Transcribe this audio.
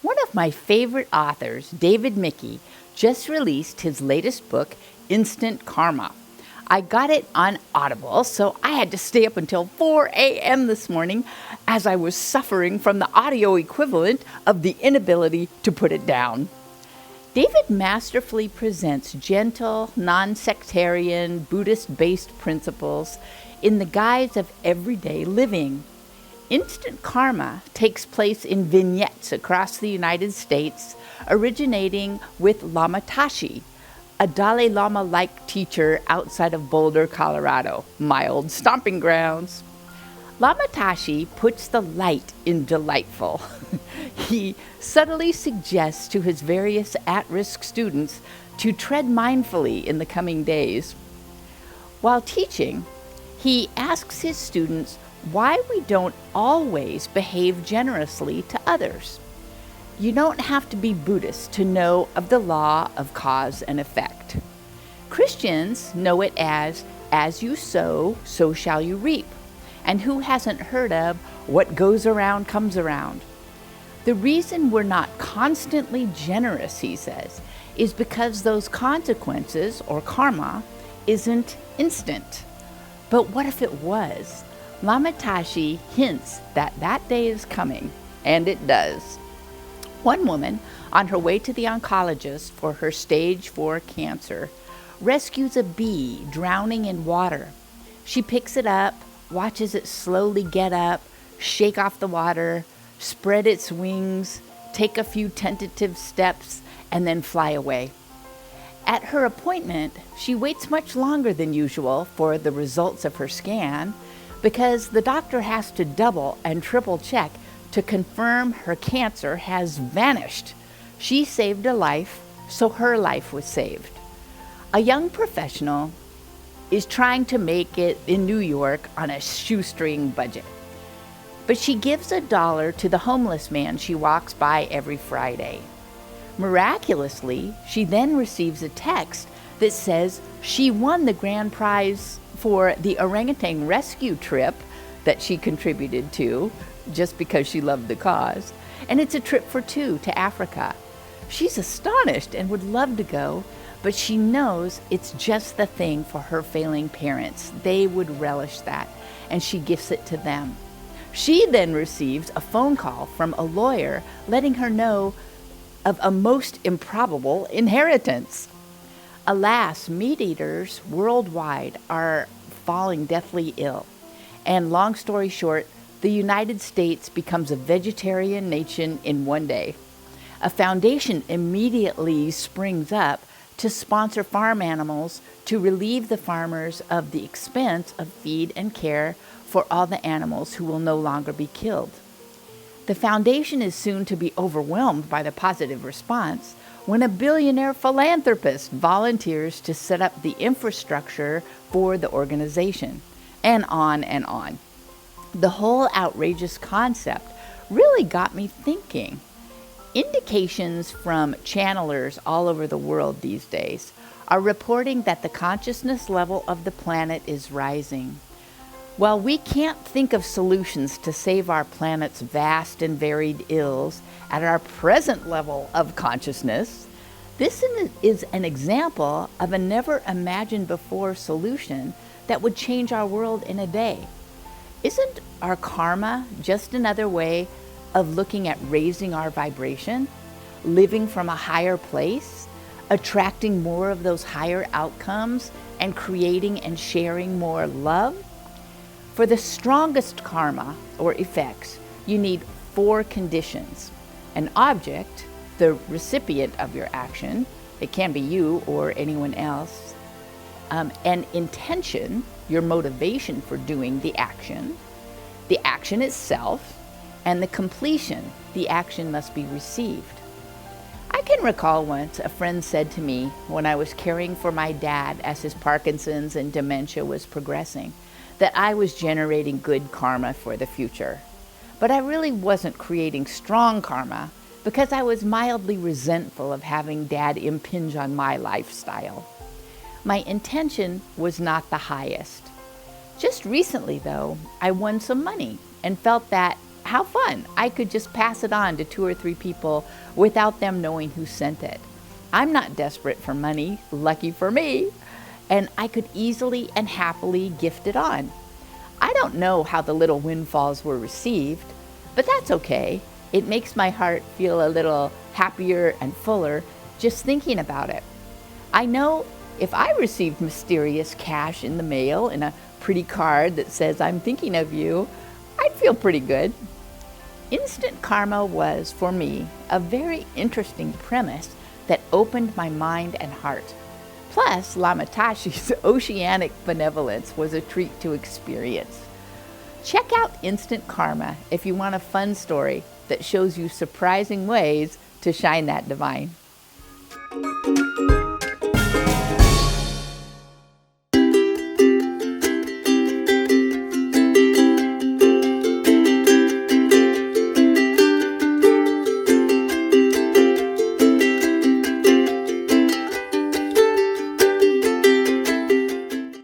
One of my favorite authors, David Michie, just released his latest book, Instant Karma. I got it on Audible, so I had to stay up until 4 a.m. this morning as I was suffering from the audio equivalent of the inability to put it down. David masterfully presents gentle, non-sectarian, Buddhist-based principles in the guise of everyday living. Instant Karma takes place in vignettes across the United States, originating with Lama Tashi, a Dalai Lama-like teacher outside of Boulder, Colorado, my old stomping grounds. Lama Tashi puts the light in delightful. He subtly suggests to his various at-risk students to tread mindfully in the coming days. While teaching, he asks his students why we don't always behave generously to others. You don't have to be Buddhist to know of the law of cause and effect. Christians know it as you sow, so shall you reap. And who hasn't heard of what goes around comes around? The reason we're not constantly generous, he says, is because those consequences, or karma, isn't instant. But what if it was? Lama Tashi hints that that day is coming, and it does. One woman, on her way to the oncologist for her stage 4 cancer, rescues a bee drowning in water. She picks it up, watches it slowly get up, shake off the water, spread its wings, take a few tentative steps, and then fly away. At her appointment, she waits much longer than usual for the results of her scan because the doctor has to double and triple check to confirm her cancer has vanished. She saved a life, so her life was saved. A young professional is trying to make it in New York on a shoestring budget. But she gives $1 to the homeless man she walks by every Friday. Miraculously, she then receives a text that says she won the grand prize for the orangutan rescue trip that she contributed to just because she loved the cause. And it's a trip for 2 to Africa. She's astonished and would love to go, but she knows it's just the thing for her failing parents. They would relish that, and she gifts it to them. She then receives a phone call from a lawyer letting her know of a most improbable inheritance. Alas, meat eaters worldwide are falling deathly ill. And long story short, the United States becomes a vegetarian nation in one day. A foundation immediately springs up to sponsor farm animals to relieve the farmers of the expense of feed and care for all the animals who will no longer be killed. The foundation is soon to be overwhelmed by the positive response when a billionaire philanthropist volunteers to set up the infrastructure for the organization, and on and on. The whole outrageous concept really got me thinking. Indications from channelers all over the world these days are reporting that the consciousness level of the planet is rising. While we can't think of solutions to save our planet's vast and varied ills at our present level of consciousness, this is an example of a never imagined before solution that would change our world in a day. Isn't our karma just another way of looking at raising our vibration, living from a higher place, attracting more of those higher outcomes, and creating and sharing more love? For the strongest karma or effects, you need 4 conditions. An object, the recipient of your action, it can be you or anyone else. An intention, your motivation for doing the action itself, and the completion, the action must be received. I can recall once a friend said to me when I was caring for my dad as his Parkinson's and dementia was progressing, that I was generating good karma for the future. But I really wasn't creating strong karma because I was mildly resentful of having Dad impinge on my lifestyle. My intention was not the highest. Just recently, though, I won some money and felt that how fun. I could just pass it on to 2 or 3 people without them knowing who sent it. I'm not desperate for money, lucky for me, and I could easily and happily gift it on. I don't know how the little windfalls were received, but that's okay. It makes my heart feel a little happier and fuller just thinking about it. I know if I received mysterious cash in the mail and a pretty card that says I'm thinking of you, I'd feel pretty good. Instant karma was, for me, a very interesting premise that opened my mind and heart. Plus, Lamatashi's oceanic benevolence was a treat to experience. Check out Instant Karma if you want a fun story that shows you surprising ways to shine that divine.